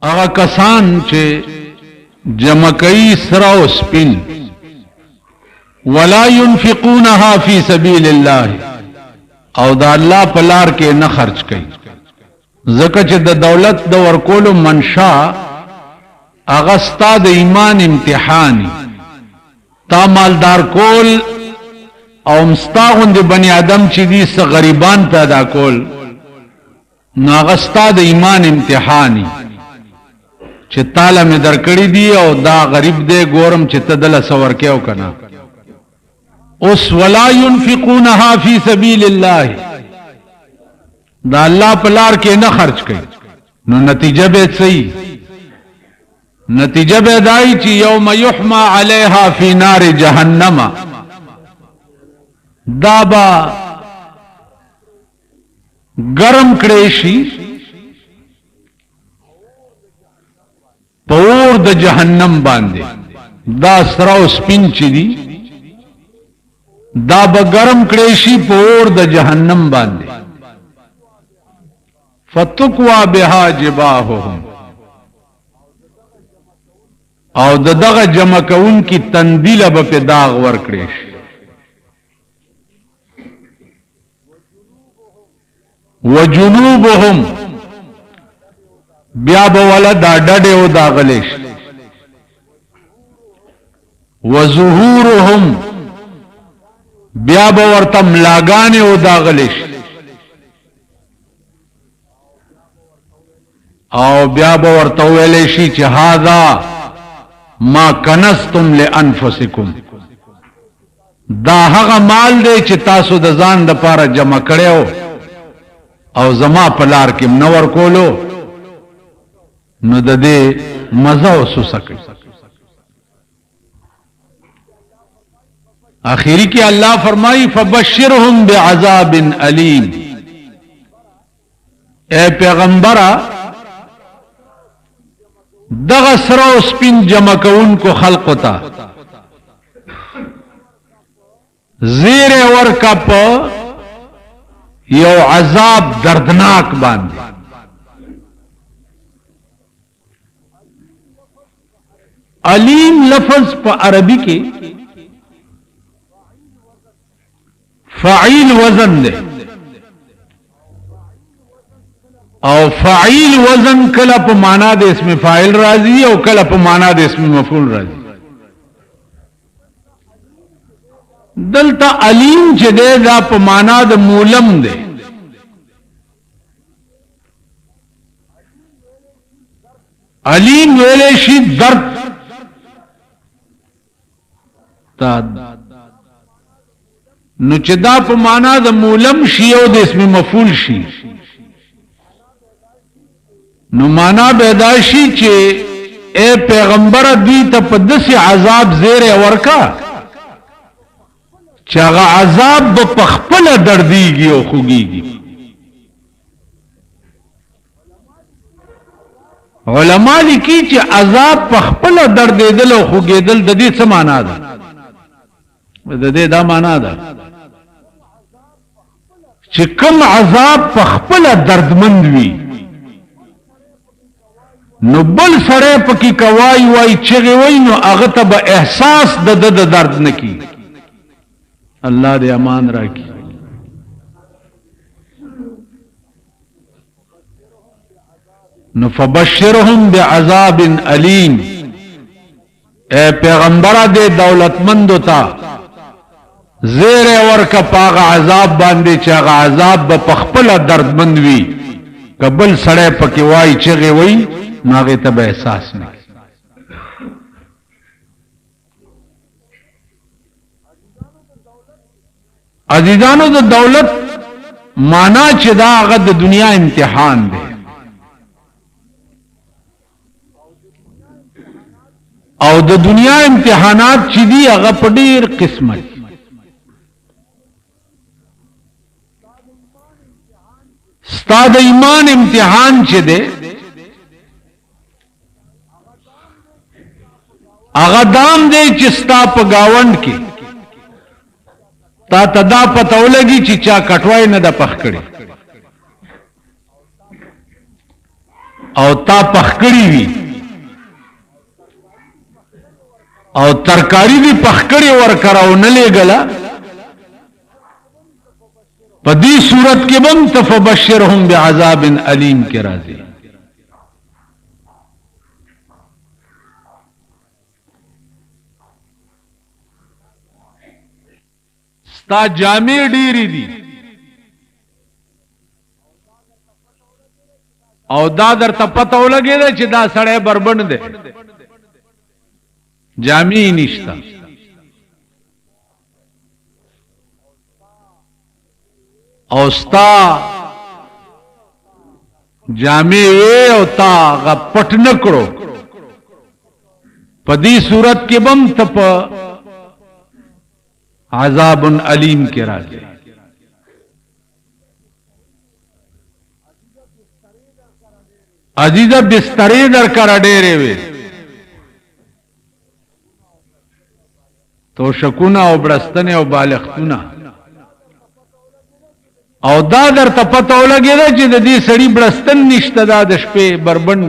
اغا کسان چې جمعکئی سرا و سپین ولا ينفقونها فی سبیل اللہ او دا اللہ پلار کے نہ خرچ کئی زکه چې د دولت د ورکولو منشا اغستا د ایمان امتحانی تا مالدار کول او مستاغون د بنی آدم چې دی س غریبان پیدا کول ناغستا د ایمان امتحانی چې تعالی می درکړی دی او دا غریب دی ګورم چې تدل سور کېو کنا اوس ولا ينفقونها فی سبیل الله دا اللہ پلار کے نہ خرچ کئی نو نتیجہ بے صحیح نتیجہ بے دائی چی یوم یحما علیہا فی نار جہنم دابا گرم کریشی پور د جہنم باندے دا سراو سپین چی دی دابا گرم کریشی پور د جہنم باندے فتقوا بها جباههم او دغه جمع کون کی تندیل به داغ ور کړی وجنوبهم بیا به ولا دا ډډه او دا غلیش وظهورهم بیا به ورته ملاګانې او دا غلیش او بیا به ورته ویلې شي چې هاذا ما کنستم لانفسکم دا هغه مال دی چې تاسو د ځان لپاره جمع کړو او زما په لار کې منور کولو نو د دې مزه وسوسه کوي آخری کې الله فرمایي فبشرهم بعذاب الیم اے پیغمبره دغه سره سپین جمع کون کو خلق تا زیر ورکا پا یو عذاب دردناک باندې علیم لفظ پا عربی کے فعیل وزن دے او فعیل وزن کله په معنا د اسم فاعل راځي او کله په معنا د اسم مفعول راځي دلته علیم چې دا په معنا د مولم دی علیم ویلې شي درد تا نو چې دا په معنا د مولم شي او د اسم مفعول شي نو مانا بیداشی چې اے پیغمبر دوی ته په داسې عذاب زیر ورکا چې هغه عذاب په خپل دردیږي او خوږیږي علما لیکي چې عذاب په خپل دردیدل او خوږیدل د دې څه معنا ده د دې دا معنا ده چې کوم عذاب په خپل دردمند وي نو بل سره پکې کوای وای چغي وای نو هغه ته به احساس د درد نکی الله دې امان راکړي نو فبشرهم بعذاب الیم اے پیغمبر دې دولتمند تا زیر ورکا پاغ عذاب باندې چې هغه عذاب په خپل دردمند وي قبل سره پکې وای چغي وای ناغه تب احساس نه عزیزانو د دولت معنا چې دا هغه د دنیا امتحان دی او د دنیا امتحانات چې دی هغه په ډیر قسمه ستا د ایمان امتحان چې دی هغه دام دی چې ستا په گاوند کې تا تدا پته ولګي چې چا کټوای نه د پخ کړي او تا پخکړی وي او ترکاری دی پخکړی ور کراو نه لګلا په دې صورت کې بم تفبشرهم بعذاب الیم کې راځي. ستا جامې ډېری دي او دا در ته پته ولګېده چې دا سړی بربند دی جامې نشتا او ستا جامې وې او تا غ پټ نه کړو په دې صورت کې بم ته په عذاب علیم کې راځي. عزیزه بسترې در کرا ډېرې وې تو شکونه او برستنه او بالښتونه او دا در ته پته ولګېده چې د دې سړي برستن نشته دا د شپې بربند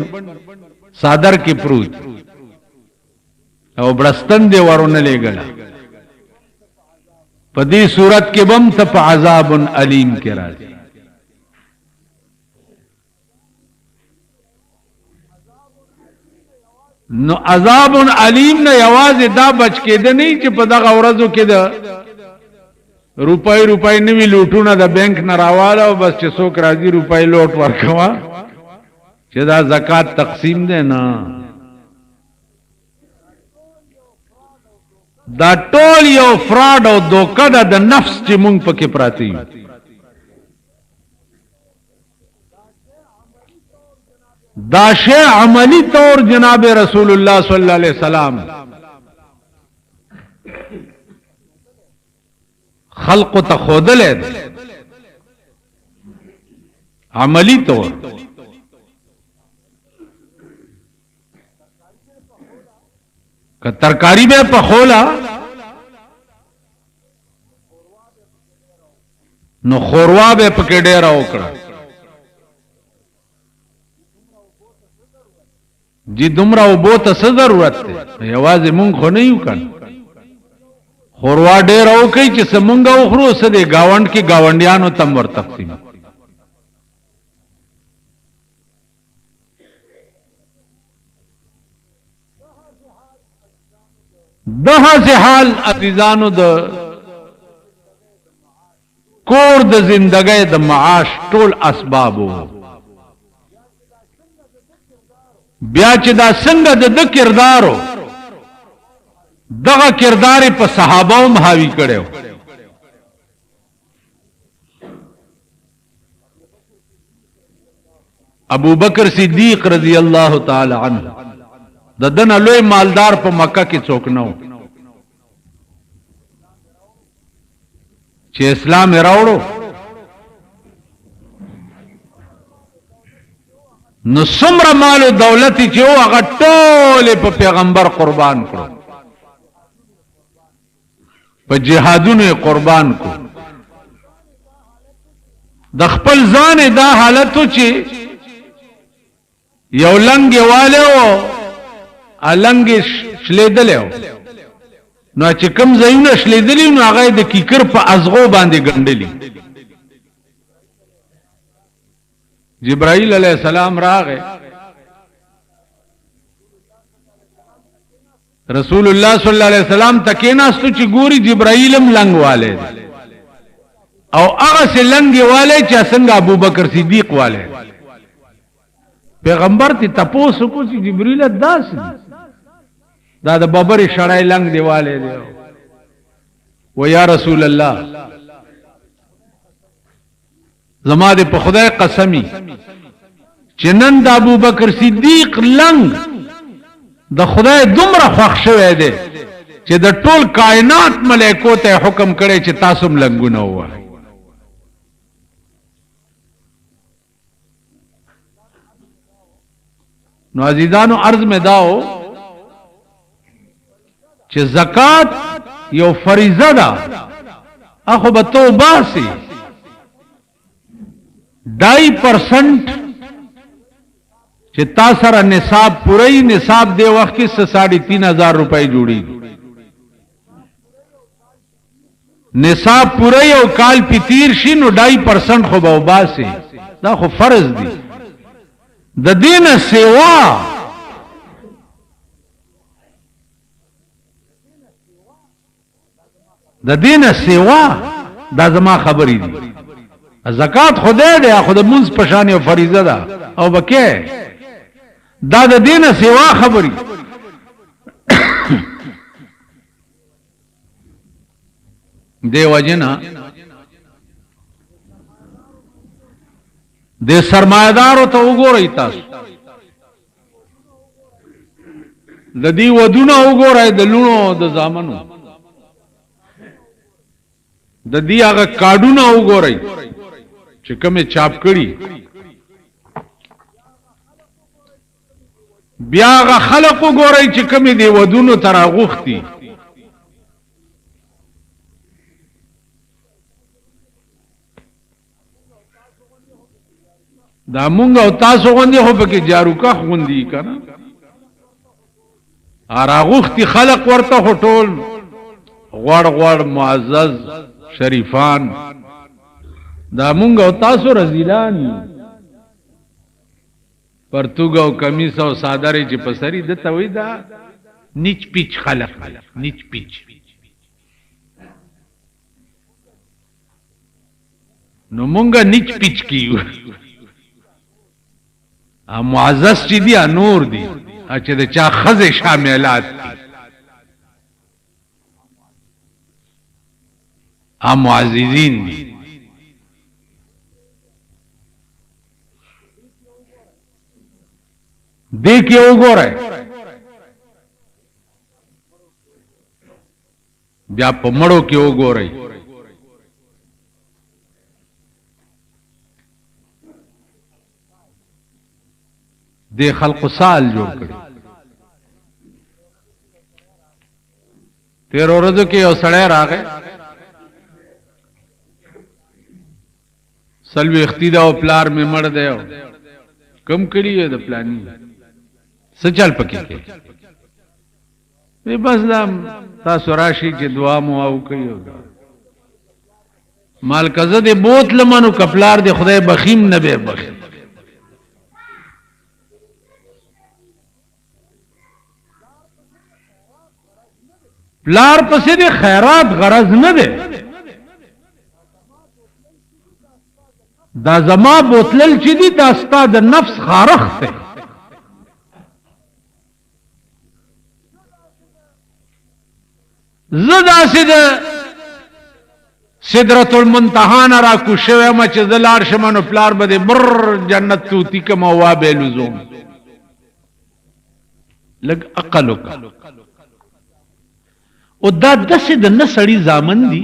صادر کې پروت او برستن دې ورونه لېږله په دې صورت کې بم ته په عذاب علیم کې راځي. نو عذاب علیم نه یوازې دا بچ کېده نه چې په دغه ورځو کې د روپای نوی لوټونه د بینک نه راواله او بس چې څوک راځي روپای لوټ ورکوا چې دا زکات تقسیم دی نه دا ټول یو فراډ او دوکه ده د نفس چې مونږ پکې پراته یو. دا شی عملی طور جناب رسول الله صلی الله علیه وسلم خلق ته خودلې عملی طور که ترکاری به په خولا نو خوروا به پکې ډېر وکړه جی دومره وبو ته څه ضرورت دی یوازې مونږ خو نه یو کړ خوروا ډېر وکړي چې څه مونږ وخورو څه دی گاونډ کې گاونډیانو تم ور تقسیم دغه سه حال عزیزانو د کور د زندګۍ د معاش ټول اسبابو بیا چې دا څنګه د کردارو دغه کردار په صحابه هم حاوی کړو. ابو بکر صدیق رضی الله تعالی عنہ د دنه لوی مالدار په مکه کې څوک نو چې اسلام راوړو نو څومره مال او دولت چې هغه ټول په پیغمبر قربان کړو په جهادونو قربان کو د خپل ځان دا حالتو چې یو لنګ والو النګ شلیدلو نو چې کوم ځایونه شلیدلی نو هغه د کیکر په ازغو باندې ګنډلی. جبرائیل علیہ السلام راغه رسول الله صلی الله علیه وسلم تکیناستو چې ګوري جبرائیلم لنګ والے او هغه سه لنګ والے چې څنګه ابو بکر صدیق والے پیغمبر ته تاسو کو چې جبرائیل داس دا د بابر شړای لنګ دیواله دی و یا رسول الله زما دې په خدای قسمی چې نن د ابو بکر صدیق لنګ د خدای دومره خوښ شوی دی چې د ټول کائنات ملائکو ته حکم کړي چې تاسو هم لنګونه ووایئ. نو عزیزانو عرض میں داو چې زکات یو فریضه ده اخو به تو باسی 2% چې تا سره نصاب پوره نصاب دی وخت کې 3,500 روپۍ جوړیږي نصاب پوره یو کال پی تیر شي نو 2.5% خو به وباسي دا خو فرض دی د دین سیوا د دین سیوا دا زما خبرې دي زکات خدای دی خو د منځ پشان یو فریضه ده او بکې دا د دین سیوا خبرې دیو جنا د سرمایدارو ته وګورئ تاسو د دې ودونه وګورئ د لونو د زامنو د دې هغه کارډونه وګورئ چې کومه چاپ کړي بیا هغه خلق وګورئ چې کومه دی ودونو تر غوښتي دا مونږ او تاسو غوندي خو پکې جاروکا غوندي کنه اراغوختي خلق ورته هټول غوړ غوړ معزز شریفان دا مونږ او تاسو رزیلان پرتوګ او کمیس او صادره چې پسری دته وې دا نیچ پیچ خلق نیچ پیچ نو مونږه نیچ پیچ کیو معزز چې دی نور دی چې د چا خزه شاملات معززین دی دیکھئے وګورئ بیا په مړو کې وګورئ د خلق سال جوړ کړي تیر ورځو کې یو سړی راغی سلوي اختیدا او پلار می مړ دی کم کړي د پلاني سچل پکې کې بس دا تاسو راشي چې دعا مو او کوي مال کزه دې بوت لمنو کپلار دې خدای بخیم نه به بخیم پلار پسې دې خیرات غرض نه ده دا زما بوتلل چې دي دا ستا د نفس خارخ ته زدا سید سدرۃ المنتهى را کو شوه ما چې زلار شمنو پلار بده بر جنت توتی کما وا به لزوم لګ عقلک او دا دسه د نسړی زامن دي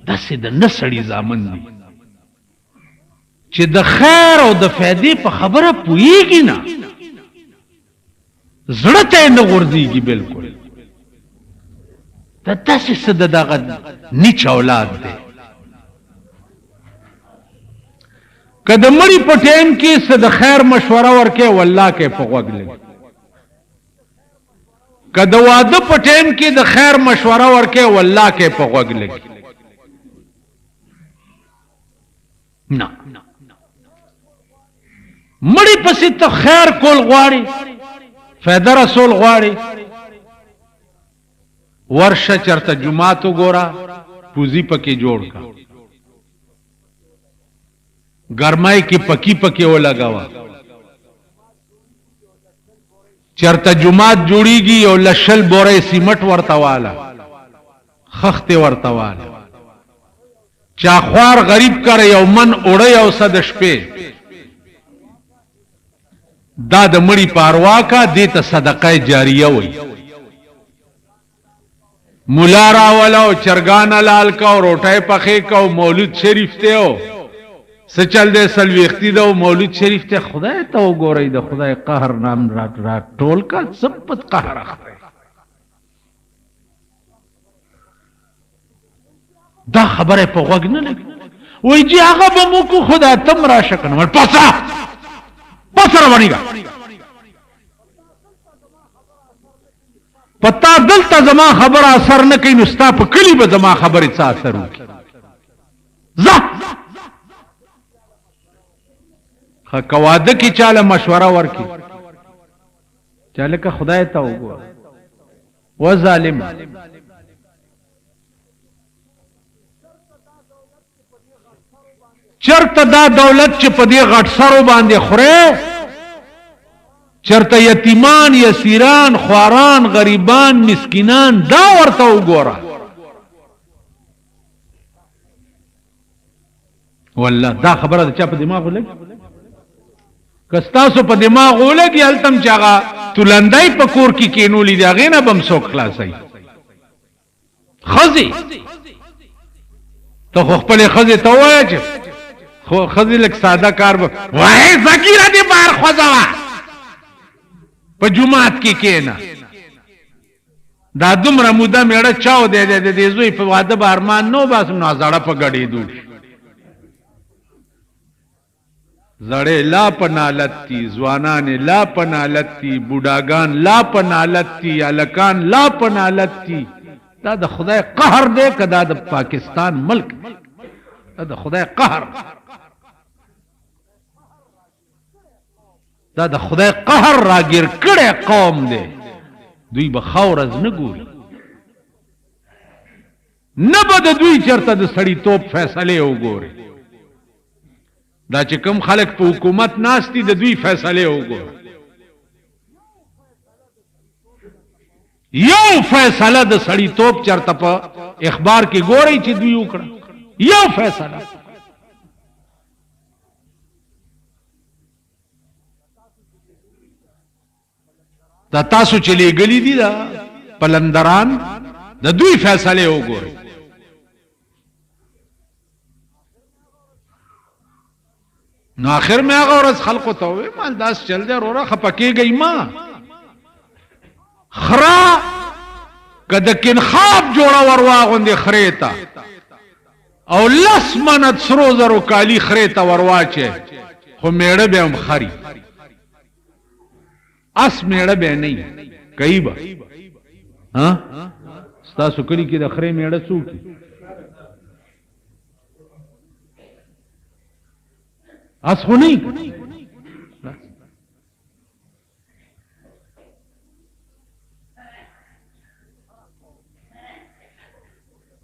دسه د نسړی زامن دي چې د خیر او د فائدې په خبره پويږي نه زړه ته نه ورځيږي بالکل دا داسې څه دغه نیچ اولاد دی که د مړي په ټیم کې څه د خیر مشوره ورکې والله کې په غوږ لګي که د واده په ټیم کې د خیر مشوره ورکې والله کې په غوږ لګي نه مړی پسې ته خیر کول غواړي فائدہ رسول غواړي ورشه چرته جمعات وګورا پوزي پکې جوړ کا ګرمای کې پکی پکی ولګاوا چرته جمعات جوړیږي او لشل بورې سیمټ ورتواله خخته ورتواله چا خوار غریب کړ یو من اوري او صد شپې دا د مړی پاروا کا دیته صدقه جاریه وي مولا راولا او چرګان لال کا او روټای پخې کا او مولود شریف ته او سچل دې سلويختی دا او مولود شریف ته خدای ته وګورئ د خدای قهر نام را ټول کا سبت قهر اخره دا خبره په غوږ نه لګي وای جی هغه به مو کو خدا تم را شکنه پسا پسره ونیګا کستا دلته زما خبر اثر نه کوي نو ستا په کلی به زما خبرې څه اثر وکړي کواده کی چاله مشوره ورکی چاله که خدای ته وګوره و ظالم چرته دا دولت چې په دې غټ سرو باندې خوره چرته یتیمان یسیران خواران غریبان مسکینان دا ورته وګوره والله دا خبره د چا په دماغ ولګي کستاسو په دماغ ولګي التم چاغه تلندای په کور کې کینولې دی هغه نه بم څوک خلاصي خزي ته خپل خزي ته وایې خو خزي لک ساده کار وای زکیره دی بار خوځوا په جمعات کې کینا دا دومره موده میړه چاو دی د زوی په واده بارمان نو باسم نو زړه په غړې دوی زړې لا پنالتی ځوانان لا پنالتی بوډاګان لا پنالتی الکان لا پنالتی دا د خدای قهر دی کدا د پاکستان ملک دا د خدای قهر دا د خدای قهر راګیر کړه قوم دی دوی به خورز نه ګوري نه به د دوی چرته د سړی توپ فیصله وګوري دا چې کوم خلک په حکومت ناشتي د دوی فیصله وګوري یو فیصله د سړی توپ چرته په اخبار کې ګوري چې دوی وکړه یو فیصله دا تاسو چې لګلی دي دا پلندران د دوی فیصله وګوري نو آخر میں هغه ورځ خلقو ته وې مال داس چل دی وروره خپکیږي ما خرا کده کین خواب جوړه ورواغوندې خریتا او لس منت سرو زرو کالی خریتا ورواچه خو میړه به هم خري اس میړه به نه کوي با ها ستاسو کلی کې د خره میړه څوک اس خو نه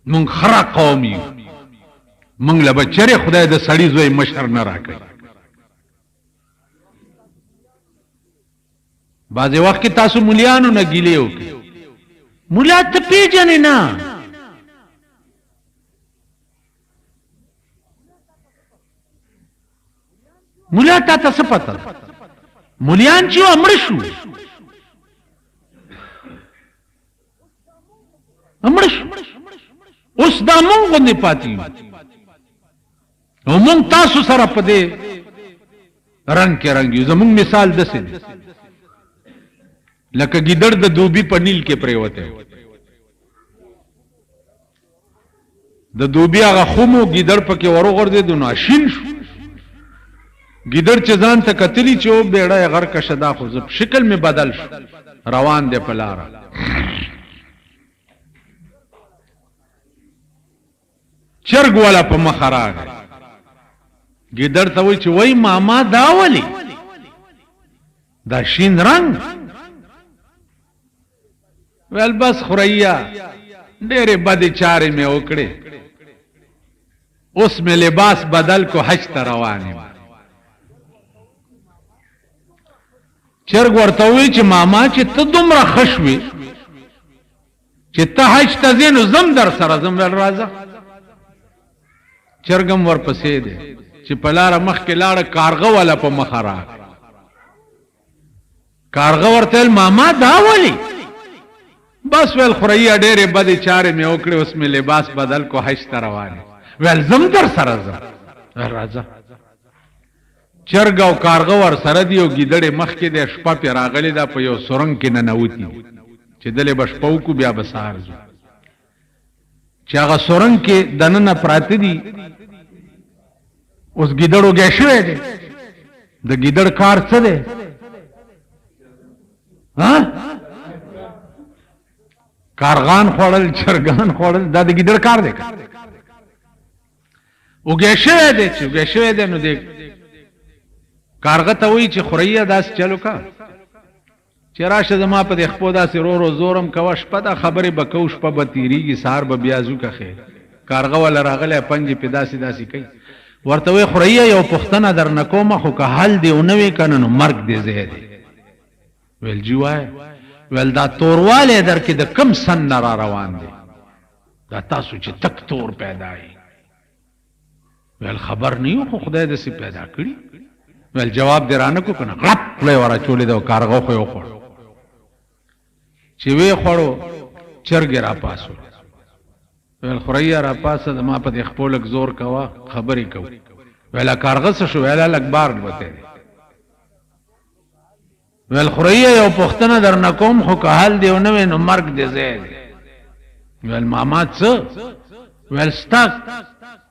مونږ خرا قومي مونږ له بچره خدای د سړی زوی مشر نه راکړي بعضې وخت کې تاسو مولیانو نه ګیلې وکړي مولا ته پیژنې نه مولا تا ته څه پته مولیان چې مړه شو مړه شو اوس دا مونږ غوندې پاتې یو او مونږ تاسو سره په دې رنګ کې رنګ یو زمونږ مثال داسې دی لکه ګیدړ د دوبي په نیل کې پریوته د دوبي هغه خومو ګیدړ پکې وروغورځېدو نو شین شو ګیدړ چې ځان ته کتلی چې او بیړه غر کا شدا خو شکل می بدل شو روان دی په لاره چرګ والا په مخ راغی ګیدړ ته وایي چې وای ماما دا ولی دا شین رنگ ویل بس خوریا ډېرې بدې چارې مې وکړې اوس مې لباس بدل کو حج ته روان یم چرګ ورته وایي چې ماما چې ته دومره ښه شوې چې ته حج ته ځې نو زم در سره زم ویل راځه چرګم ورپسې دی چې په لاره مخکې لاړه کارغه والا په مخه راغی کارغه ورته ویل ماما دا ولې بس ویل خوریا ډېرې بدې چارې مې وکړې اوس مې لباس بدل کو حج ته روان یم ویل زم در سره ځم راځه چرګ او کارغه ور سره دی او ګیدړې مخکې دی شپه پې راغلې ده په یو سرنګ کې ننوتي چې دلې به شپه وکړو بیا به سهار ځو چې هغه سرنګ کې دننه پراته دي اوس ګیدړ وږی شوی دی د ګیدړ کار څه دی کارغان خوړل چرګان خوړل دا د ګیدړ کار دی وګې شوی دی چې وګې شوی دی نو دی کارغه ته وایي چې خوریا داس چلو کا چې راشه زما په دې خپو داسې رو رو زورم کوه شپه دا خبرې به کوو شپه به تېرېږي سهار به بیا ځو که خیر کارغه والا راغلی پنجې پې داسې داسې کوي ورته وایي خوریا یو پوښتنه در نه کومه خو که حل دې ونه وې که نه نو مرګ دې ځای دی ویل جی وایه ویل دا توروالی در کې د کم سن نه را روان دی دا تاسو چې تک تور پیدا یې ویل خبر نه یو خو خدای داسې پیدا کړي ویل جواب دې رانه کو که نه غړپ خوله یې ور اچولې ده او کارغه خو یې وخوړ چې ویې خوړو چرګې را پاسو ویل خوریا را پاسه زما په دې خپو لږ زور کوه خبرې کوو ویله کارغه څه شو ویله لږ بار وتی دی ویل خوریا یو پوښتنه در نه کوم خو که حل دی ونه وی نو مرګ دې ځای دی ویل ماما څه ویل ستا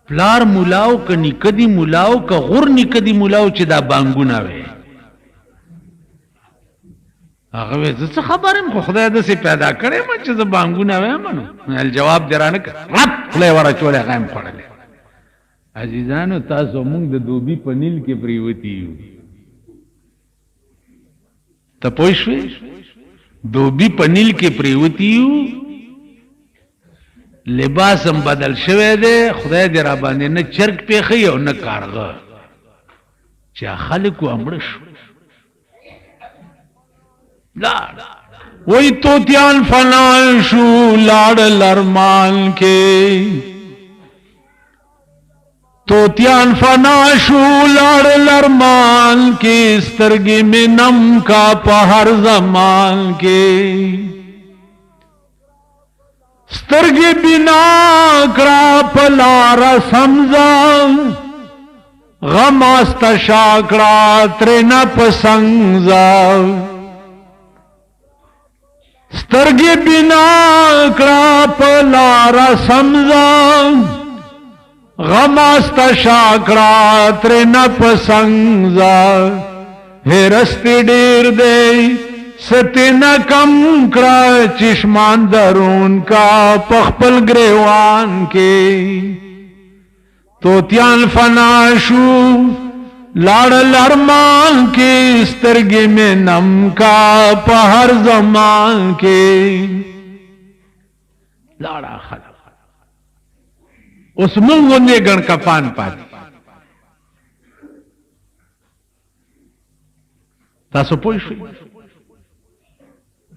پلار مولاو که نیکه دي مولاو که غور نیکه دي مولاو چې دا بانګونه وی هغه وی زه څه خبر یم خو خدای داسې پیدا کړی یم چې زه بانګونه ویم نو ویل جواب دې رانه کړه رپ خوله یې ور اچولې هغه یم خوړلی عزیزانو تاسو مونږ د دوبي په نیل کې پریوتي یو ته پوه شوې دوبي په نیل کې پریوتي یو لباس هم بدل شوی دی خدای دې را باندې نه چرګ پېښی او نه کارغه چې خلکو امړه شو وہی توتیان فنان شو لاڑ لرمان کے توتیان فنا شو لاڑ لرمان کے سترگی میں نم کا پہر زمان کے سترگی بنا کرا پلارا سمزا غماست شاکرا ترنا پسنگزا سترگی بنا کرا پلارا سمزا غماست شاکرا ترنا پسنگزا ہے رستی ڈیر دے ستینا کم کرا چشمان درون کا پخپل گریوان کے توتیان فناشو لاڑ لرمان کی سترگی میں نم کا پہر زمان کے لاڑا خلق اس منگو نے گن کا پان پاتی تاسو پوئی شوئی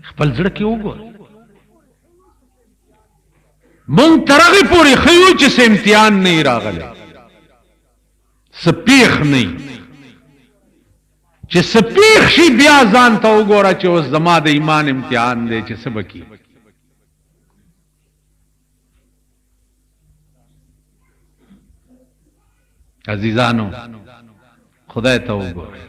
خپل زړه کې وګور مونږ ترغه پوری خیو چې سم امتحان نه راغله سپیخ نه چې سپیخ شي بیا ځان ته وګوره چې اوس زما د ایمان امتحان دی چې سبکی عزیزانو خدای ته وګوره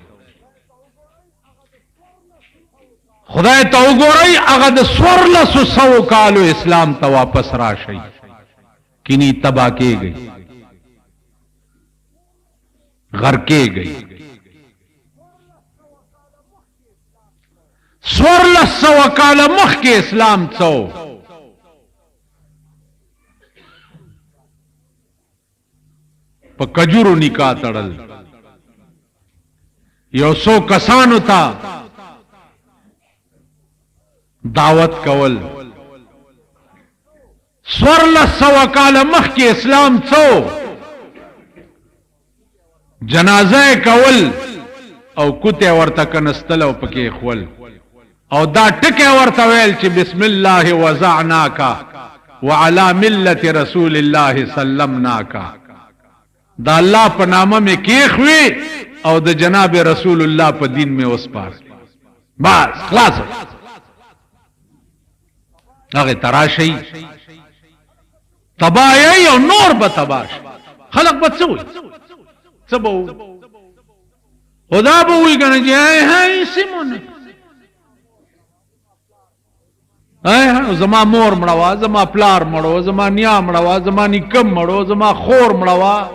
خدای ته وګورئ هغه د 1400 کالو اسلام ته واپس راشي کینی تباہ کېږي غرق کېږي 1400 کال مخکې اسلام څو په کجورو نکاح تړل یو څو کسانو ته دعوت کول 1400 کال مخکې اسلام څو جنازه کول او کوته ورته کنستل او پکې خول او دا ټکه ورته ویل چې بسم الله وزعناک وعلى ملة رسول الله سلمناک دا الله په نامه مې کېخوي او د جناب رسول الله په دین مې وسپار بس خلاص هغه تراشی تباہی او نور به تباش خلق به څه وي څه به خدا به وي کنه چې هاي سیمون زما مور مړوا زما پلار مړو زما نیا مړوا زما نیکم مړو زما خور مړوا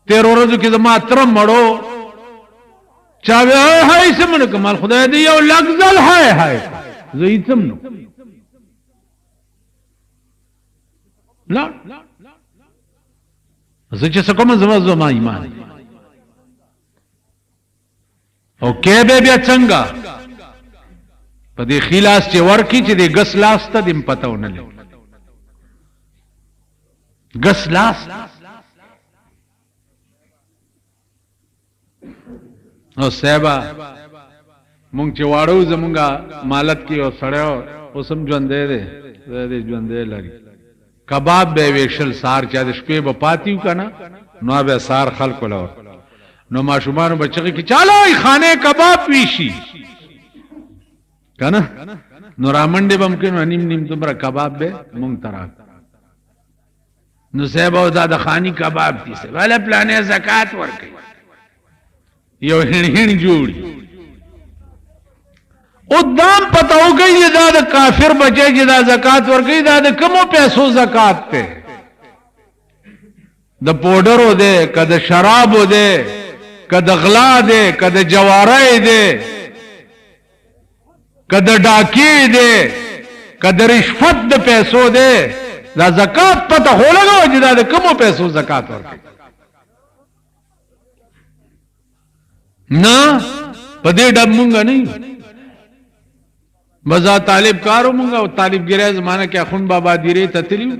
تیر ورځو کې زما تر مړو چا هاي سیمون کمال خدای دې یو لګزل هاي زه یې سم نو لا زه چې څه کوم زما ایمان او کې به بیا څنګه په دې خلاص چې ورکی چې دې ګس لاس ته دې پتاونه لې ګس لاس او سیبا مونږ چې واړو زمونږه مالت کې او سړیو اوسم ژوندې دې ژوندې لري کباب به ویشل سار چا د شپې به پاتیو کنه نو به سار خلق له نو ماشومان بچی کی چالو خانه کباب ویشي کنه نو رامنډه ممکن نیم تمرا کباب به مونږ ترا نو صاحب او دا د خانی کباب دي سه ولا پلانې زکات ورکي یو هین جوړي او دام پتاو گئی دا د کافر بچے چې دا زکات ورکي دا د کومو پیسو زکات ته د پودرو ده کده شرابو ده کده غلا ده کده جواره ده کده ډاکی ده کده رشوت د پیسو ده دا زکات پته هو لګو چې دا د کومو پیسو زکات ورکي نه پدې ډب مونږ نه مزا طالب کارو مونږه او طالب ګره زمانہ کې اخون بابا دیره تتلیو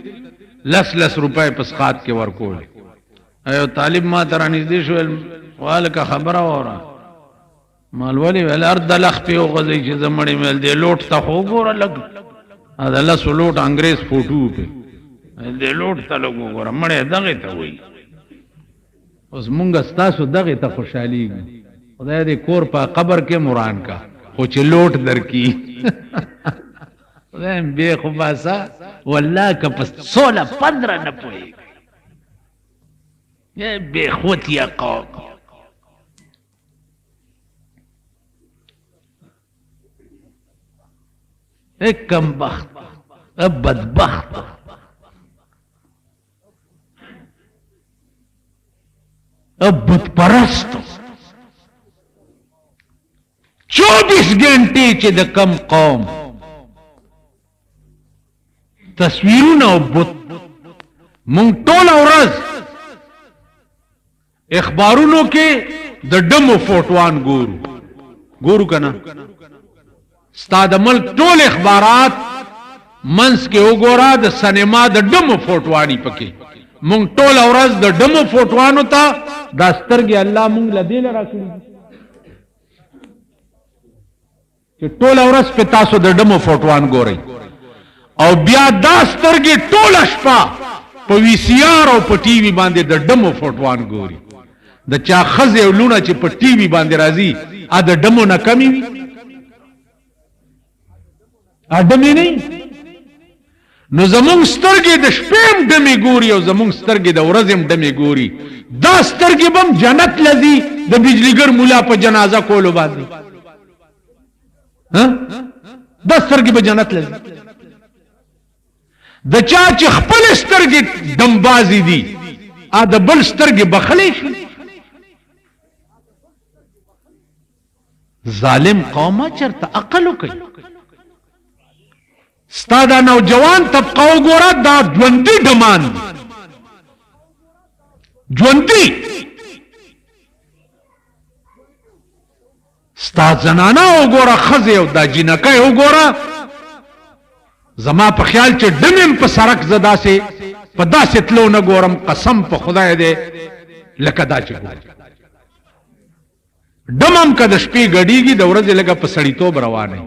لس روپے پسخات کې ورکول ایو طالب ما تر نږدې شو والک خبره وره مال ولی ول ارض لخ په غزي چې زمړې مل دی لوټ ته خو ګوره لګ دا الله سلوټ انګريز فوټو په دی لوټ ته لګ ګوره مړې دغه ته وای اوس مونږ ستاسو دغه ته خوشحالي خدای دې کور په قبر کې مران کا خو چې لوټ درکی خدای به خو باسا والله که پس 16-15 نه پوي یہ بے خود یا قوم ایک کم بخت اب بدبخت اب بت پرست 24 घंटे چې د کم قوم تصویرونه او بت مونږ ټول ورځ اخبارونو کې د ډمو فوټوان ګورو کنه ستاد ملک ټول اخبارات منس کې وګورا د سینما د ډمو فوټوانی پکې مونږ ټول ورځ د ډمو فوټوانو ته داسترګي الله مونږ لدی لرا کړی چې ټول ورځ په تاسو د ډمو فوټوان ګورئ او بیا داسترګي ټول شپه په وی سی آر او په ټي وي باندې د ډمو فوټوان ګوري د چا خزه او لونه چې په ټي وي باندې راځي ا د ډمو نه کمی وي ادمې نه نو زمونږ سترګې د شپېم ډمې ګوري او زمونږ سترګې د ورځم ډمې ګوري دا سترګې بم جنت لذي د بجلیګر مولا په جنازه کولو باندې ها دا سترګې په جنت لذي د چا چې خپل سترګې دمبازي دي ا د بل سترګې بخلې شي ظالم قومه چرته عقل کوي ستاده نوجوان طبقه وګوره دا ژوندۍ ډمان ژوندۍ ستا زنانه وګوره خزه او دا جنکه وګوره زما په خیال چې ډمم په سرک زدا سي په داسې تلو نه ګورم قسم په خدای دې لکه دا چې ګورم ډمم که د شپې ګډیږي د ورځې لګه په سړیتوب روانه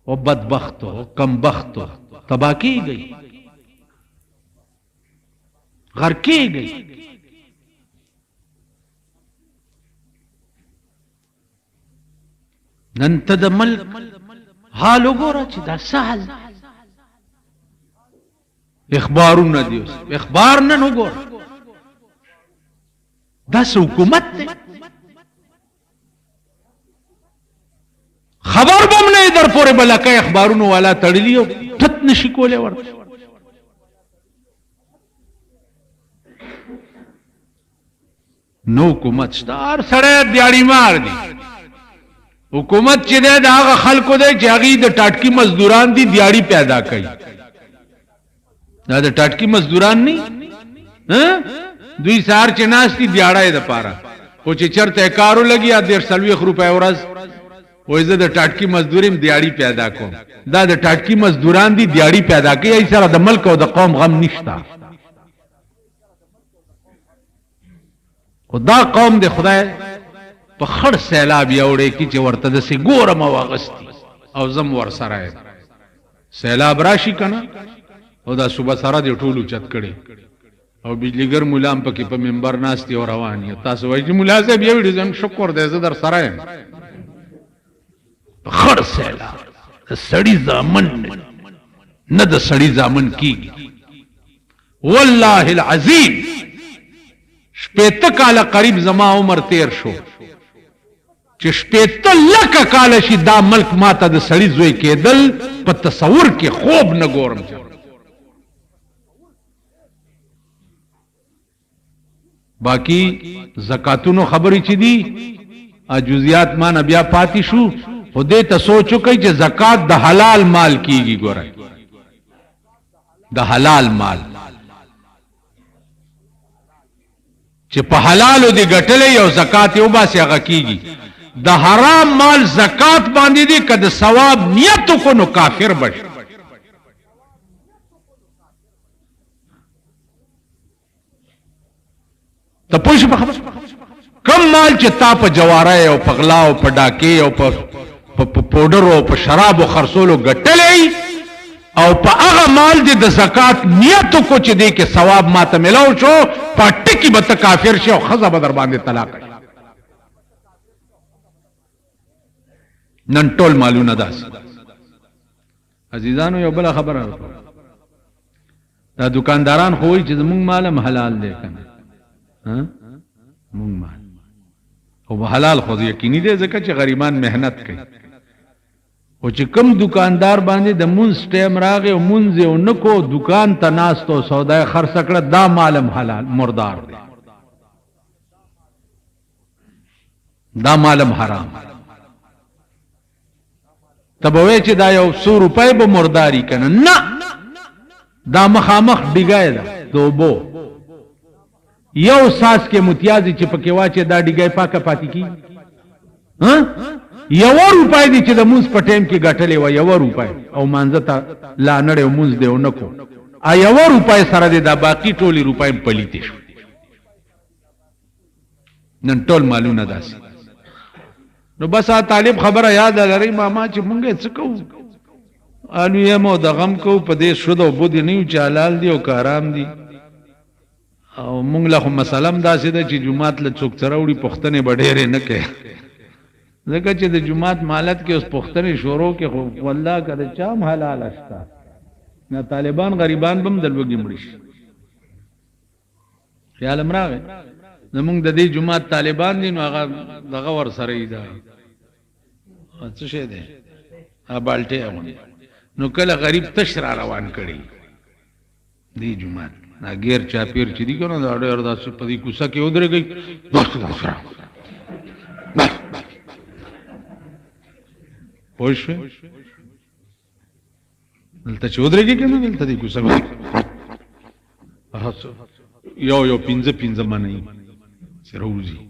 او بدبختو کم بختو تباکی گئی غرقی گئی نن ته د ملک حال وګوره چې دا سهل اخبارونه دي اخبار نن وګوره دا حکومت دی خبر بم نه در پورې بلکې اخبارونو والا تړلی او ټت نشي کوله ورته نو حکومت ستار سره دیاړي مار دي حکومت چې ده د هغه خلکو دی چې هغې د ټاټکي مزدوران دي دیاړي پیدا کوي. دا د ټاټکي مزدوران نه دوی سهار چې ناست دي دیاړه یې دپاره، خو چې چېرته یې کار ولګي یا 150 روپۍ ورځ وایي زه د ټاټکي مزدور یم دیاړي پیدا کوم. دا د ټاټکي مزدوران دي دیاړي پیدا کوي، ای سره د ملک او د قوم غم نشته. خو دا قوم د خدای په خړ سیلاب یوړی کی چې ورته داسې ګورم او اغستی او زم ورسره یم. سیلاب راشي که نه او دا صوبه سره دې ټولو چت کړی او بجلیګر ملا هم پکې په منبر ناست او روان یو. تاسو وایي چې ملا صاحب یو ډیزاین شکر دی زه در سره یم. خړ سیلاب د سړي زامن نه د سړي زامن کیږي. والله العظیم شپېته کاله قریب زما عمر تیر شو چې شپېته لکه کاله شي دا ملک ماته د سړي زوی کېدل په تصور کې خوب نه ګورم. باقی زکاتونو خبرې چې دي جزئیات ما نه بیا پاتې شو، خو دې ته سوچ وکړئ چې زکات د حلال مال کیږي. ګورئ د حلال مال چې په حلالو دې ګټلې یو زکات یو باسي هغه کیږي. د حرام مال زکات باندې دي که د ثواب نیت کو نو کافر بشي. ته پوه شې په خبره؟ کم مال چې تا په جواره او په غلا او په ډاکې او په پوډر او په شرابو خرڅولو ګټلی او په هغه مال دې د زکات نیت کو چې دې کې ثواب ماته ملاو شو، په ټکي به ته کافر شي او ښځه به در باندې طلاق شي. نن ټول مالونه داسې. عزیزانو یو بله خبره، دا دکانداران خو وایي چې زمونږ مال هم حلال دی که نه، مونږ مال خو حلال خو یقیني دی ځکه چې غریبان محنت کوي. او چې کم دکاندار باندې د مونځ ټیم راغی او مونځ یې ونه کو، دکان ته ناست او سودا یې خرڅه کړه، دا مال هم حلال مردار دی، دا مال هم حرام. ته به وایې چې دا یو 100 روپۍ به مرداري که نه؟ نه، دا مخامخ ډیګی ده د اوبو. یو ساس کې متیازي چې پکې واچې دا ډیګی پاکه پاتې کېږي. 1 روپۍ دی چې د مونځ په ټیم کې ګټلې وه، 1 روپۍ او مانځه ته لا نړۍ او مونځ دی ونه کو، 1 روپۍ سره دی دا باقي ټولې روپۍ پلیتې شو. نن ټول مالونه داسې. نو بس طالب خبره یاد لرئ ماما چې مونږ یې څه کوو؟ الو یم او د غم کوو په دې شد او بد نه یو چې حلال دی او که حرام دی. او مونږ له خو مسله هم داسې ده چې جومات له څوک سره وړي پوښتنې به ډېرې نه کوي، ځکه چې د جومات مالت کې اوس پوښتنې شروع کې خو والله که د چا هم حلاله شته نه، طالبان غریبان به هم د لوږې مړي شي. خیال هم راغی زمونږ د دې جومات طالبان دي نو هغه دغه ورسره یې ده څه شی دی بالټې اغوندي، نو کله غریب تش را روان کړي دې جومات دا غیر چاپیر چې دي که نه دا ډېر داسې په دې کوڅه کې ودرېږئ پوه شوې؟ دلته چې ودرېږي که نه دلته دې کوڅه یو 5 منۍ چې روزي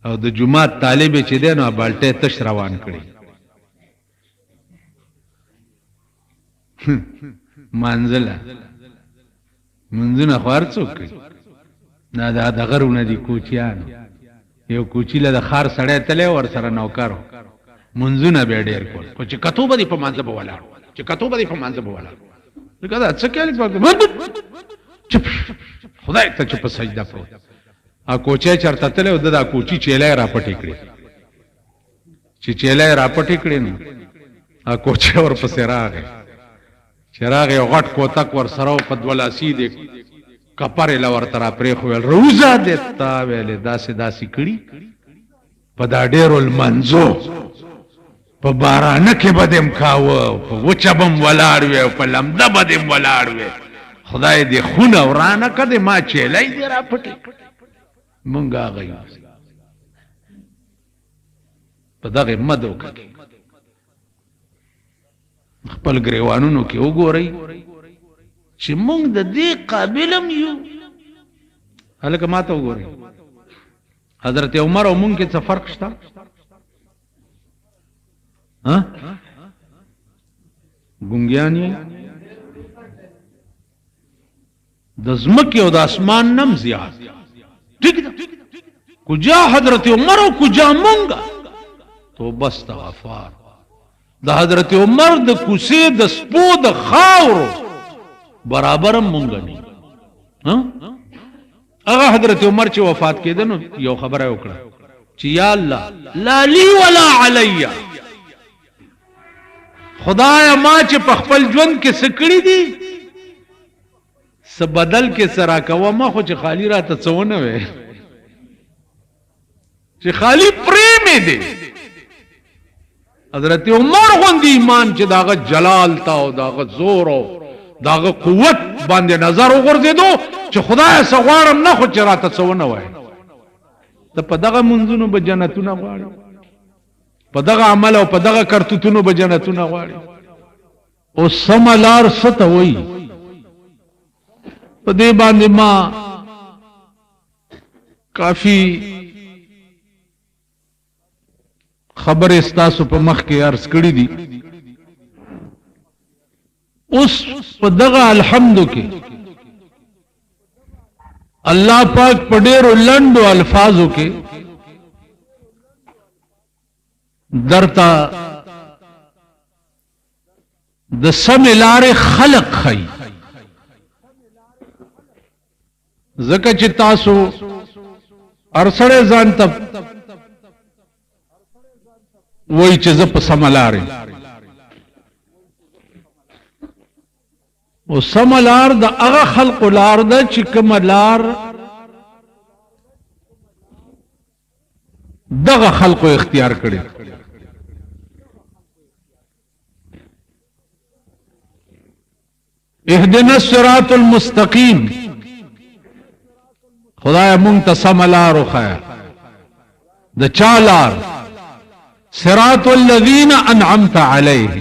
او د جومات طالب چې دی نو بالټې تش روان کړي. منزله منځونه خو هر څوک کوي، نه دا د غرونه دي کوچیانو. یو کوچي له د ښار سړی تلی ورسره نوکر منځونه به یې ډېر کول، خو چې کتو به دې په مانځه به ولاړ، چې کتو به دې په مانځه به ولاړ. لکه دا څه کوي چپ خدای ته چې په سجده پروت. کوچی چېرته تلی او د دا کوچي چیلی را پټې کړې، چې چیلی را پټې کړې نو کوچی ورپسې راغی، چې راغی یو غټ کوتک ورسره و په 2 لاسي دی کپرې له ورته را پرېښو، ویل روزه دې تا ویلې داسې داسې کړي په دا ډېرو لمنځو په بارانه کې به دې م کاوه، په وچه به م ولاړ وې او په لمده به دې م ولاړ وې، خدای دې خونه ورانه کړې ما چیلی دې را پټې کړې. مونږ هغه یو په دغه مدو کې خپل ګریوانونو کې وګورئ چې موږ د دې قابلم یو. هلکه ماته وګورئ حضرت عمر او موږ کې څه فرق شته؟ ګونګیان یې د ځمکې او د اسمان نم زیات. ٹھیک ده کجا حضرت عمر او کجا موږ؟ توبه استغفار. د حضرت عمر د کوسې د سپو د خاورو برابر مونږ نه. هغه حضرت عمر چې وفات کېده نو یو خبره وکړه چې یا الله لا لی ولا علی، خدایا ما چې په خپل ژوند کې څه کړي دي څه بدل کې سره کوه، ما خو چې خالی راته څه ونه وی چې خالی پرېمې دی. حضرت عمر غوندې ایمان چې داغه جلال تا او داغه زور او داغه قوت باندې نظر وغورځېدو چې خدای څه غواړم نه خو چې راته څه ونه وایي. ته په دغه منځونو به جنتونه غواړي، په دغه عمل او په دغه کرتوتونو به جنتونه غواړي. او سمه لار څه ته وایي؟ په دې باندې ما کافی خبر استاسو په مخ کې عرض کړی دي. اوس په دغه الحمدو کې الله پاک په ډېرو لنډو الفاظو کې درته د سمې لارې خلق ښیي. ځکه چې تاسو هر سړی ځان ته وای چې زه په سمه لارې، او سمه لار د هغه خلقو لار ده چې کومه لار دغه خلقو اختیار کړي. اهدنا الصراط المستقیم، خدای مونږ ته سمه لار وښیه. د چا لار؟ صراط الذین انعمت علیهم،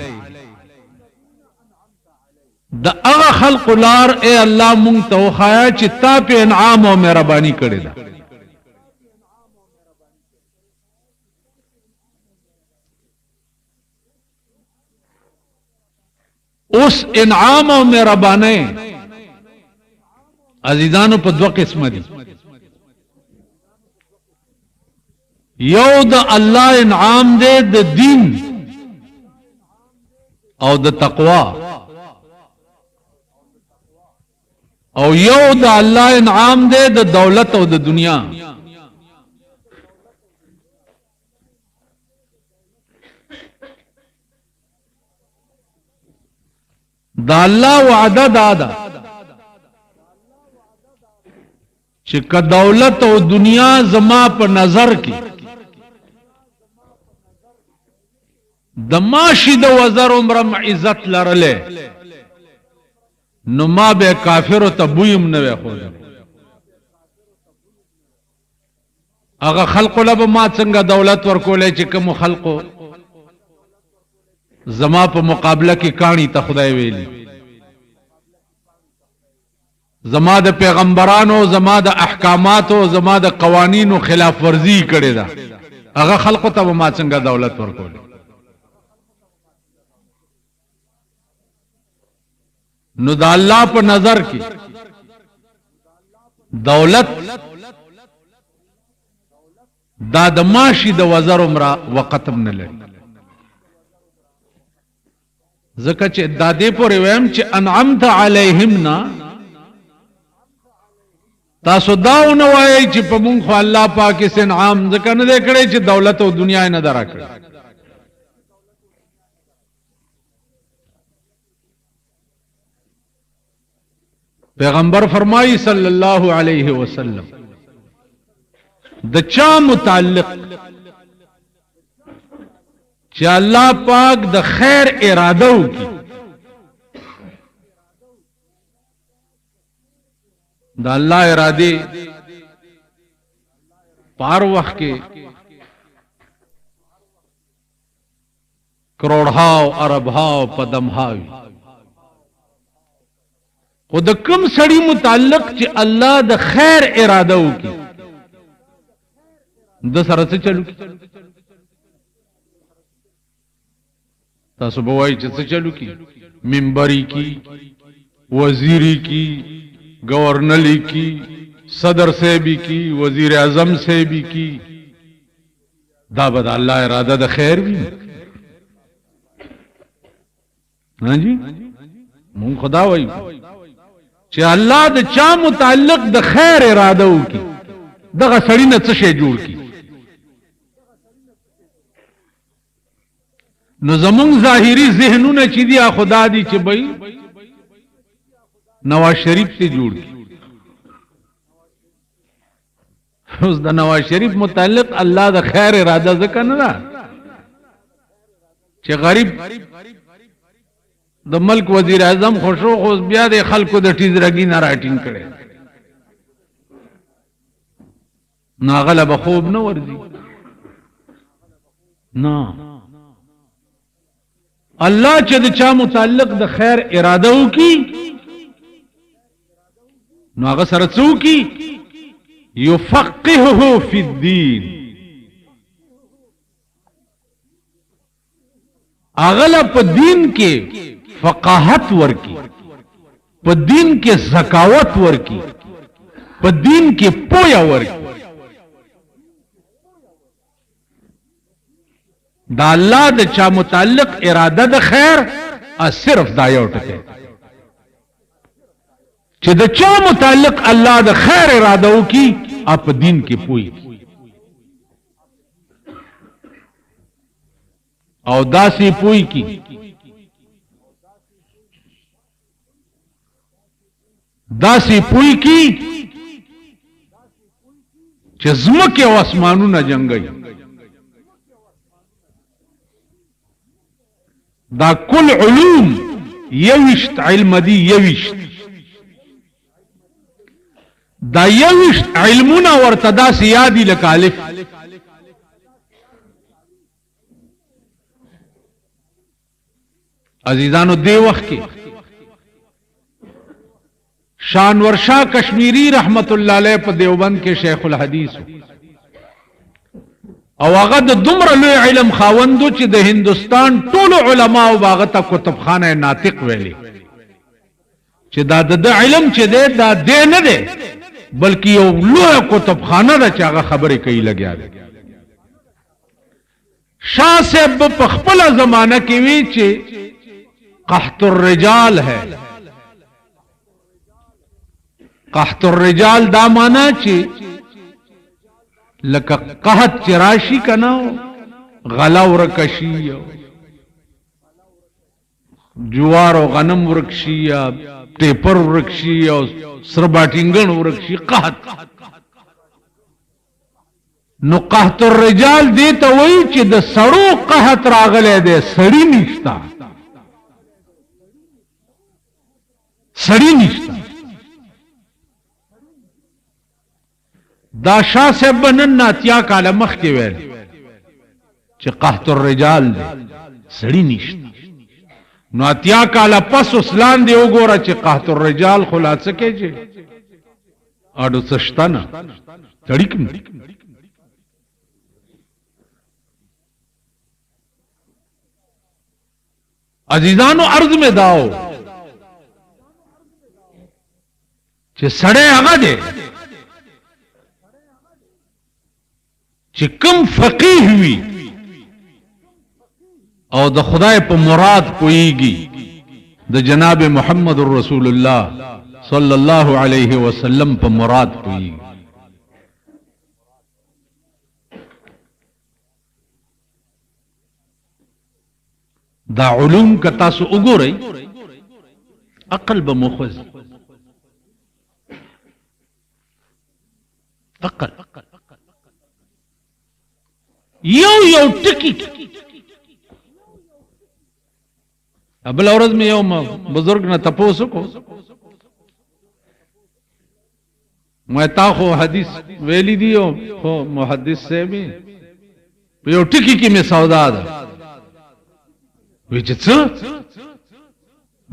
د هغه خلق لار اے الله مونږ ته وښیه چې تا په انعام او مهرباني کړې ده. اوس انعام او مهرباني عزیزانو په دوه قسمه دي. یو د الله انعام دے د دین او د تقوا، او یو د الله انعام دے د دولت او د دنیا. د الله وعده دادا چې که دولت او دنیا زما په نظر کې د ماشي د وزر عمرم عزت لرله نو ما به کافر ته بویم نه وي خو هغه خلق له ما څنګه دولت ورکولې چې کوم خلقو زما په مقابله کې کانی ته خدای ویلي، زما د پیغمبرانو زما د احکاماتو زما د قوانینو خلاف ورزي کړې ده، هغه خلق ته ما څنګه دولت ورکولې. نو د الله په نظر کې دولت دا د ماشي د وزر عمره وقتم نه لري. ځکه چې دا دې پورې ویم چې انعمت علیهم نا تاسو داونه وایي چې په مونږ خو الله پاک سه انعام ځکه نه دی کړی چې دولت او دنیا نه درکړي. پیغمبر فرمائی صلی اللہ علیہ وسلم د چا متعلق چې الله پاک د خیر اراده وکړي د الله اراده پار وخت کې کروڑهاو اربهاو پدمهاوی. خو د کم سړی متعلق چې الله د خیر اراده وکي د سره څه چلو کی؟ تاسو به وایي چې څه چلو کی؟ منبری کی، وزیری کی، گورنلی کی، صدر صاحبی کی، وزیر اعظم صاحبی کی. دا به د الله اراده د خیر وي. ہاں جی مون خدا وایو چې الله د چا متعلق د خیر اراده وکي دغه سړی نه څه شی جوړ کی. نو زمونږ ظاهري ذهنونه چې دي خدا دي چې بھئی نواز شریف ته جوړ کی. اوس د نواز شریف متعلق الله د خیر اراده ځکه نه ده چې غریب د ملک وزیر اعظم خوشو خو بیا د خلکو د ټیزرګي نه راټینګ کړي نو هغه به خوب نه ورځي. نه، الله چې د چا متعلق د خیر اراده وکي نو هغه سره څه وکي؟ یفقهه فی الدین. اغلا په دین کې فقاهت ورکی، په دین کې ذکاوت ورکی، په دین کې پویا ورکی. دا الله د چا متعلق اراده د خیر صرف دا یو ټکی چې د چا متعلق الله د خیر اراده وکي په دین کې پوي او داسې پوي کی چې زمکه او اسمانونه جنگي. دا کل علوم یوشت علم دی یوشت دا یوشت علمونه ورته داسې یادي لکه الف. عزیزانو دی وخت کې شانور شاه کشمیری رحمت الله علیه په دیوبند کې شیخ الحدیث او هغه د دومره لوی علم خاوندو چې د هندستان ټول علما او هغه ته کتابخانه ناطق ویلي چې دا د علم چې دی دا دی نه دی بلکې یو لوی کتابخانه ده چې هغه خبرې کوي لګیا دی. شاه صاحب په خپل زمانہ کې وی چې قحط الرجال ہے. قحط الرجال دا مانا چې لکه قحط چې راشي کنه غلا ورکشي جوار او غنم ورکشي یا ټیپر ورکشي او سرباټینګن ورکشي قحط. نو قحط الرجال دی ته وایي چې د سړو قحط راغلی دی سړی نشتا سړی نشتا. دا شاه صاحب نن ناتیا کاله مخکې ویل چې قحط الرجال دی سړی نشتا. نو اتیا کاله پس اسلام دی وګوره چې قحط الرجال خلاصه کې چې اډو سشتنه تړیک نه. عزیزانو عرض میں داو چې سړی هغه دی چې کوم فقيه وي او د خدای په مراد پويږي د جناب محمد رسول الله صلی الله علیه وسلم په مراد پويږي. دا علوم که تاسو وګورئ عقل به مخوز عقل یو ټکی. ابل اورز میں یو بزرگ نه تپوسو کو میں تا خو حدیث ویلی دیو خو محدث سے بھی یو ټکی کی میں سودا ده وی چې څه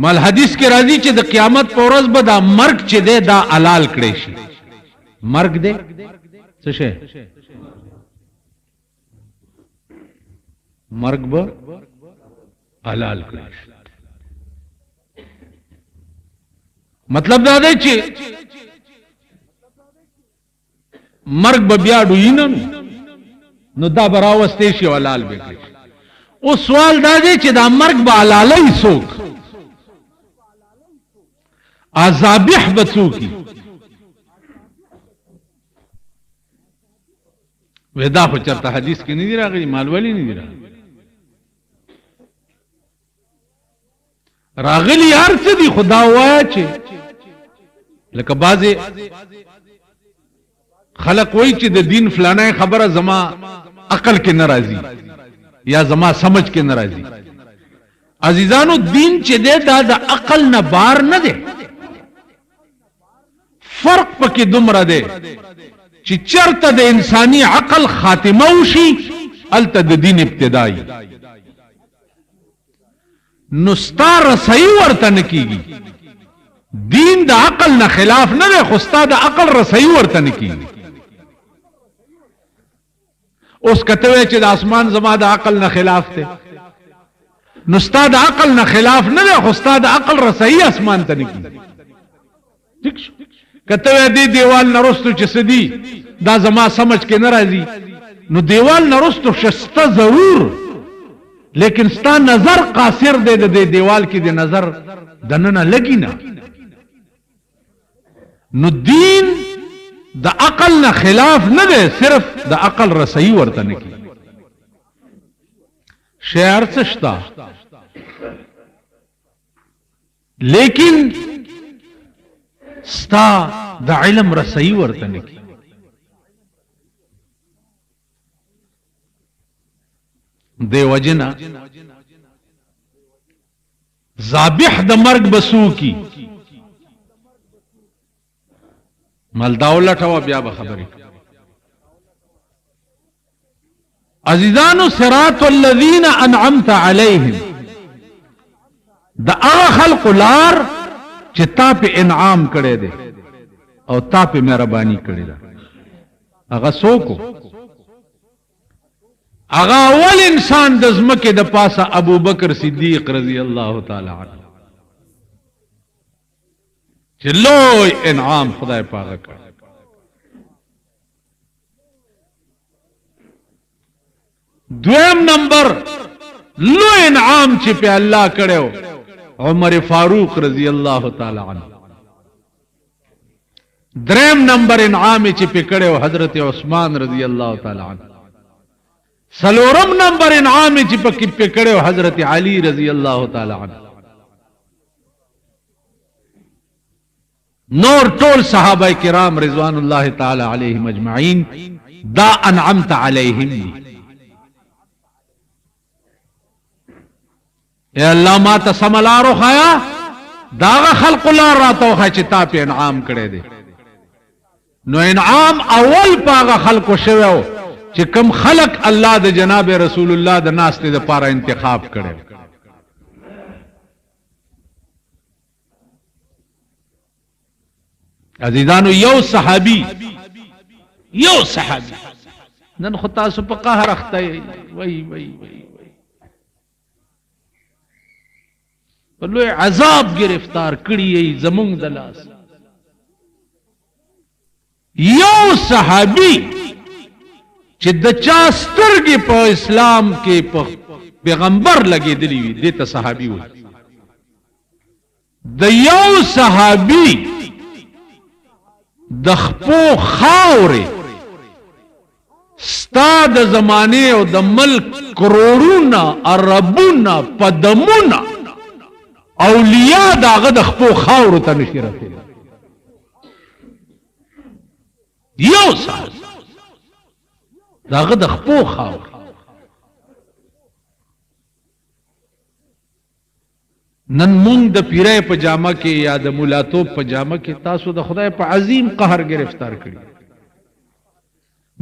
مال حدیث کې راځي چې د قیامت په ورځ به دا مرګ چې دی دا حلال کړی شي. مرګ دی څه شي؟ مرګ به حلال کړی شي. مطلب دا دی چې مرګ به بیا ډوی نه نو دا به راوستی شي او حلال به کړی شي. اوس سوال دا دی چې دا مرګ به حلالوي څوک؟ ذابح به څوکي؟ ودا خو چرته حدیث کې نه دی راغلی، مالولی نه دی راغلی. هر څه دی خدا وایا چې لکه بعضې خلق وایي چې د دین فلانه خبره زما عقل کې ناراضي یا زما سمجھ کې ناراضي. عزیزانو دین چې دی دا د عقل نه بار نه دی. فرق پکې دومره دی چې چرته د انساني عقل خاتمه وشي الته د دین ابتدایي. نو ستا رسائی ورته نه کیږي. دین د عقل نه خلاف نه دی خو ستا د عقل رسائی ورته نه کیږي. اوس کته وی چې د اسمان زما د عقل نه خلاف دی نو ستا د عقل نه خلاف نه دی خو ستا د عقل رسائی اسمان ته نه کیږي. ٹھیک شو؟ کته وی دی دیوال نرستو چې سدي دا زما سمجھ کې ناراضي نو دیوال نرستو شسته ضرور لیکن ستا نظر قاصر دی د دیوال کې د نظر دننه لګی نه. نو دین د عقل نه خلاف نه دی صرف د عقل رسائی ورته نه کی. شعر څشتا لیکن ستا د علم رسائی ورته نه کی. دی وجنا ذابح د مرګ بسو کی مال دولت او بیا به خبرې. عزیزانو صراط الذین انعمت علیهم د هغه خلق لار چې تا په انعام کړي دي او تا په مهرباني کړي ده. هغه څوک؟ هغه اول انسان د زمکه د پاسه ابو بکر صدیق رضی الله تعالی عنہ چې لوی انعام خدای پاک کړ. دویم نمبر لوی انعام چې په الله کړو عمر فاروق رضی الله تعالی عنہ. دریم نمبر انعام چې په کړو حضرت عثمان رضی الله تعالی عنہ. سلورم نمبر انعام چې په کړو حضرت علی رضی الله تعالی عنہ. نور ټول صحابه کرام رضوان الله تعالی علیهم اجمعین دا انعمت علیهم. اے اللہ ما تا سملارو خایا داغا خلق اللہ راتو خواہ چی تا پی انعام کرے دے. نو انعام اول پاغا خلقو شویو چی کم خلق اللہ دا جناب رسول اللہ دا ناستے دا پارا انتخاب کرے. عزیزانو یو صحابی نن خطا سو پا قہر اختا ہے وی لوی عذاب گرفتار کړی ای زمونږ د لاس. یو صحابي چې د چا سترګې په اسلام کې په پیغمبر لګېدلی وي دې ته صحابي وایي. د یو صحابي د خپو خاورې ستا د زمانه او د ملک کروڑونه عربونه پدمونه اولیاء داغه د خپو خاورو ته نشي رسیدلی. یو سال داغه د خپو خاور. نن مونږ د پیرای په جامه کې یا د مولاتوب په جامه کې تاسو د خدای په عظیم قهر گرفتار کړی.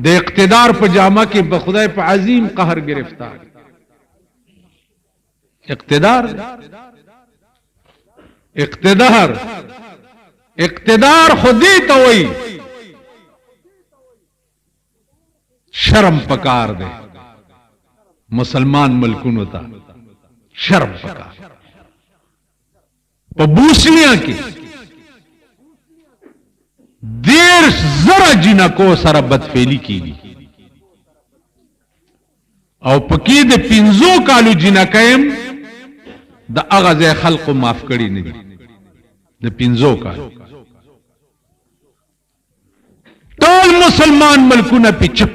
د اقتدار په جامه کې په خدای په عظیم قهر گرفتار. اقتدار اقتدار خودی ته وای شرم پکار دے مسلمان ملکونو ته شرم پکار په بوسنیا کې دیر زره جنکو سره بدفعلی کیږي او پکې د 15 کالو جنکایم د اغه خلق معاف کړي نه دي د 15 کالو ټول مسلمان ملکونه په چپ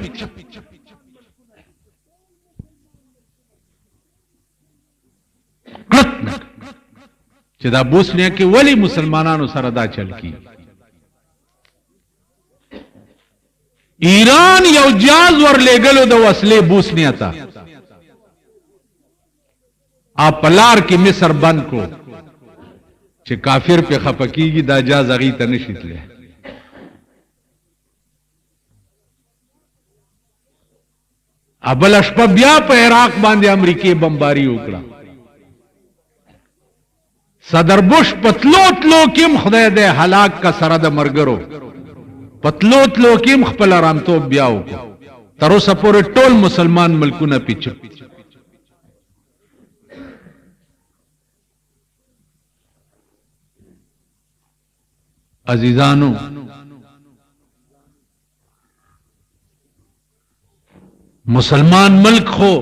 چې دا بوسنیا کې ولی مسلمانانو سره دا چل کی ایران یو جاز ور لګلو د وسلې بوسنیا ته اپلار کې مصر بند کو چې کافر په خپکیږي دا جاز غي ته نشیتله ابل شپه بیا په عراق باندې امریکای بمباری وکړه صدر بوش پتلوتلو کیم خدای دې هلاک کا سره د مرګرو پتلوتلو کیم خپل رامتوب بیا وکړه تر اوسه پورې ټول مسلمان ملکونه پیچ عزیزانو مسلمان ملک خو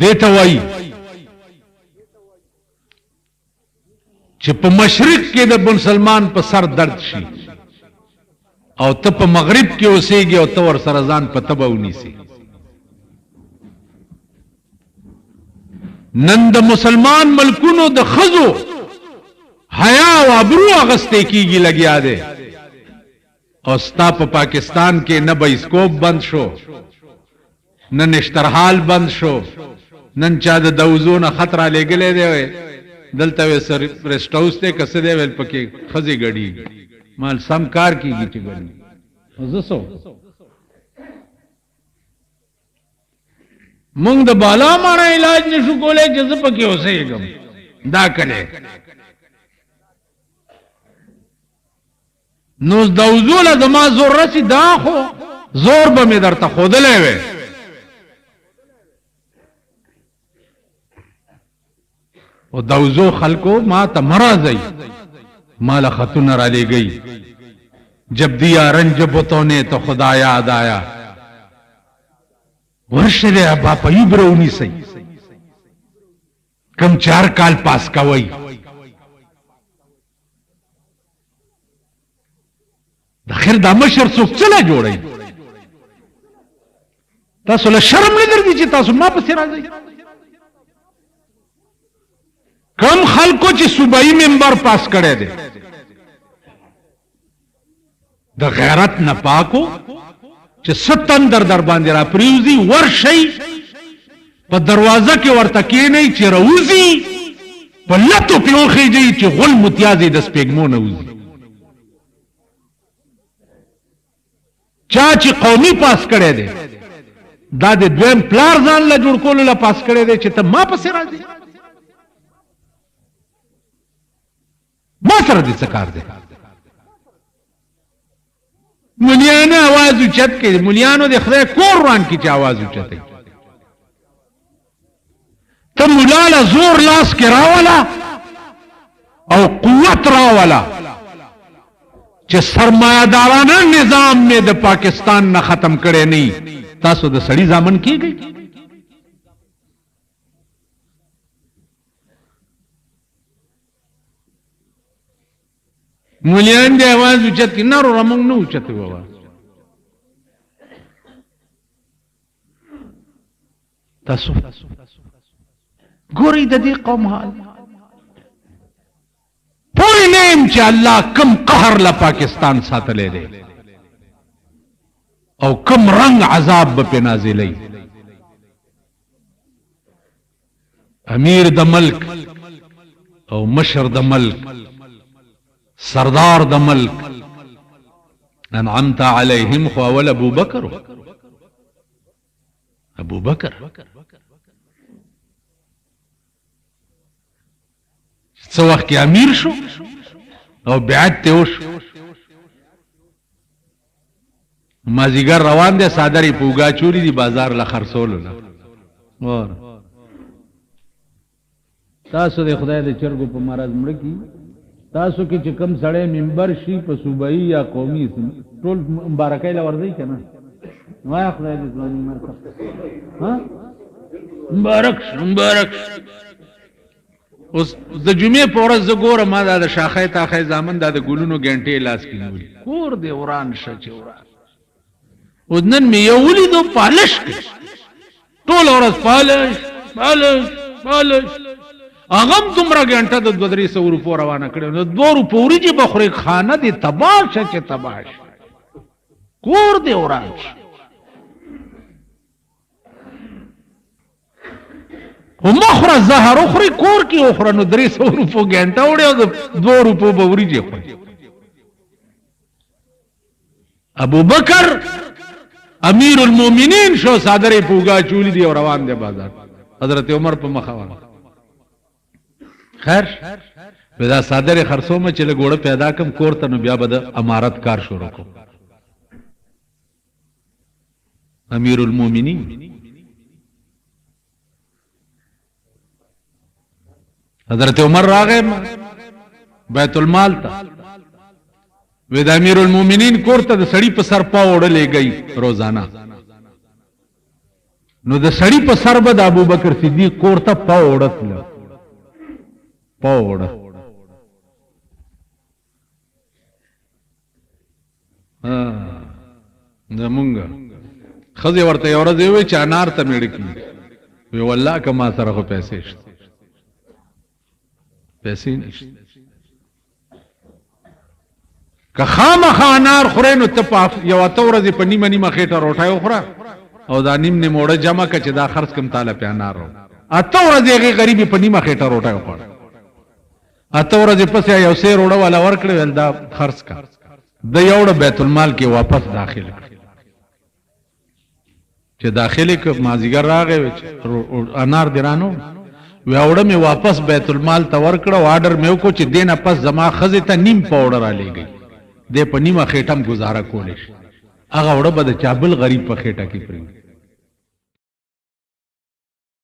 دیتا وای چې په مشرق کې د مسلمان په سر درد شي او ته په مغرب کې اوسېږي او ته ور سره ځان په تبه ونیسي نن د مسلمان ملکونو د خزو حیا او ابرو اغسته کیږي لګیا دی او ستا په پاکستان کې نه بایسکوپ بند شو نه نشترحال بند شو نن چا د دوزونه خطر لګلې دی دلته سر رست هاوس ته کسه دی ول پکې خزي غړي مال سم کار کیږي چې غړي زسو مونږ د بالا مانه علاج نشو کولای چې زه پکې اوسېږم دا کله نو دوزول زما زور رسی دا خو زور به می درته خودلې وې او دوزو خلکو ما ته مرضی مال خاتون را لے گئی جب دیا رنج بتوں نے تو خدا یاد آیا ورشدے ابا پئی برونی سی کم 4 کال پاس کا وئی خیر دا مشر څوک چلا جوړي تاسو له شرم نه درځي چې تاسو ما پسې راځي کم خلکو چې صوبایي منبر پاس کړي دي د غیرت نه پاکو چې ستندر در باندې را پریوزي ورشي په دروازه کې ورته کېنی چې روزي په لتو پیوخیږي چې غل متیازي د سپېګمو نه وزي چا چې قومي پاس کړي دي دا د دویم پلار ځان له جوړ کولو لا پاس کړي دي چې ته ما پسې راځي ما سره دې څه کار دی مليانه आवाज اوچت کې مليانو د خدای کور روان کی چې आवाज اوچتای ته مولانا زور لاس کې راولا او قوت راولا چې سرمایه‌دارانه نظام نه د پاکستان نه ختم کړي نه تاسو د سړی ځامن کیږي مليان دی आवाज اوچت کې نارو رمنګ نه اوچت ووا تاسو ګوري د دې قوم حال پوری نیم چې الله کم قهر له پاکستان ساتلې دی او کم رنگ عذاب به نازلې امیر د ملک او مشر د ملک سردار د ملک انعمت علیهم خو اول ابو بکر ابو بکر څو وخت کې امیر شو او بیعت ته وشو مازیګر روان دي صادرې پوګا چوری دي بازار له خرڅولو نه اور تاسو د خدای د چرګو په مرز مړ کی تاسو کې چې کم سړی منبر شي په صوبایي یا قومي ټول مبارکۍ له ورځي کنه وای خدای دې ځواني مرکه ها مبارک اوس د جمعې په ورځ زه ګورم ما دا د شاخې تاخې زامن دا د ګلونو ګنټې لاس کې نیولي کور دې وران شه چې وران اوس نن مې یو ولیدو پالش کړي ټول ورځ پالش هغه هم دومره ګنټه د 200 روپو روانه کړې نو 2 روپو وریجې به خورې خانه دې تباه شه چې تباه شه کور دې وران شه ومخره زهر اخري کور کې اخره نو 300 روپو ګنټه وړي او 2 روپو به وریجې خوري ابو بکر امیر المؤمنین شو صادرې پوګا چولی دی او روان دی بازار حضرت عمر په مخاوه خیر پیدا صادرې خرڅو مې چې له ګوړه پیدا کم کور ته نو بیا به د امارت کار شروع کو امیر المؤمنین حضرت عمر راغه بیت المال ته وې د امیر المؤمنین کور ته د سړی په سر پاو وړلې گئی روزانه نو د سړی په سر به د ابو بکر صدیق کور ته پاو وړتل پاو وړ زمونږ خزه ورته یو ورځ وی چې انار ته میړ کی وی والله کما سره خو پیسې شته پیسې نشته که خامخا انار خورې نو ته یو اته ورځې په نیمه نیمه خېټه روټۍ وخوره او دا نیم موړه جمع که چې دا خرڅ کم تاله په انار رو اته ورځې هغې غریبې په نیمه خېټه روټۍ وخوړه اته ورځې پسې یو سیر وړه والا ورکړې ویل دا خرڅ کا د یوړه بیت المال کې واپس داخل کړ چې داخلي که مازیګر راغی انار دې رانو ویوړه مې واپس بیت المال ته ورکړه او آرډر مې وکړو چې دې نه پس زما ښځې ته نیم پاوډر رالیږئ دې په نیمه خېټه م ګزاره کولی شي هغه وړه به د چا بل غریب په خېټه کې پرېږدي